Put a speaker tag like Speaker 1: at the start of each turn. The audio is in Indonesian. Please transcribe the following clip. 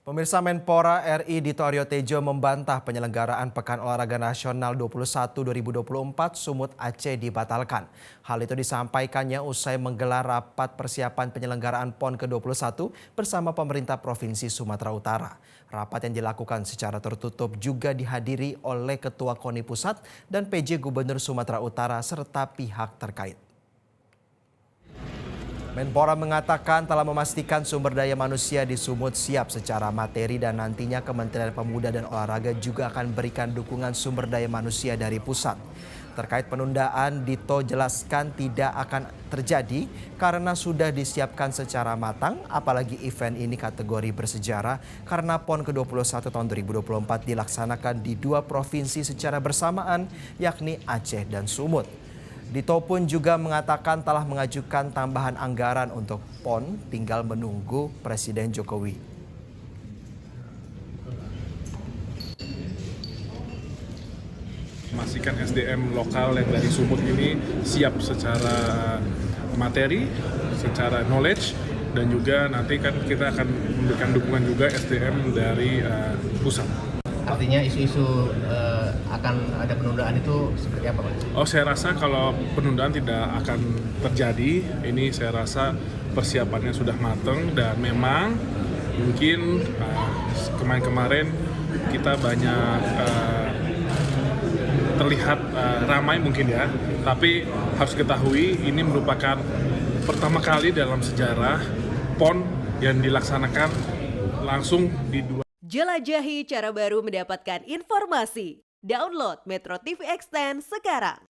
Speaker 1: Pemirsa, Menpora RI Dito Aryo Tejo membantah penyelenggaraan Pekan Olahraga Nasional 21 2024 Sumut Aceh dibatalkan. Hal itu disampaikannya usai menggelar rapat persiapan penyelenggaraan PON ke-21 bersama pemerintah Provinsi Sumatera Utara. Rapat yang dilakukan secara tertutup juga dihadiri oleh Ketua KONI Pusat dan PJ Gubernur Sumatera Utara serta pihak terkait. Menpora mengatakan telah memastikan sumber daya manusia di Sumut siap secara materi dan nantinya Kementerian Pemuda dan Olahraga juga akan berikan dukungan sumber daya manusia dari pusat. Terkait penundaan, Dito jelaskan tidak akan terjadi karena sudah disiapkan secara matang, apalagi event ini kategori bersejarah karena PON ke-21 tahun 2024 dilaksanakan di dua provinsi secara bersamaan, yakni Aceh dan Sumut. Dito pun juga mengatakan telah mengajukan tambahan anggaran untuk PON, tinggal menunggu Presiden Jokowi.
Speaker 2: Memastikan SDM lokal yang dari Sumut ini siap secara materi, secara knowledge, dan juga nanti kan kita akan memberikan dukungan juga SDM dari pusat.
Speaker 3: Artinya isu-isu akan ada penundaan itu seperti apa, Pak?
Speaker 2: Oh, saya rasa kalau penundaan tidak akan terjadi. Ini saya rasa persiapannya sudah matang dan memang mungkin kemarin-kemarin kita banyak terlihat ramai mungkin ya. Tapi harus ketahui ini merupakan pertama kali dalam sejarah PON yang dilaksanakan langsung di dua.
Speaker 4: Jelajahi cara baru mendapatkan informasi. Download Metro TV Extend sekarang.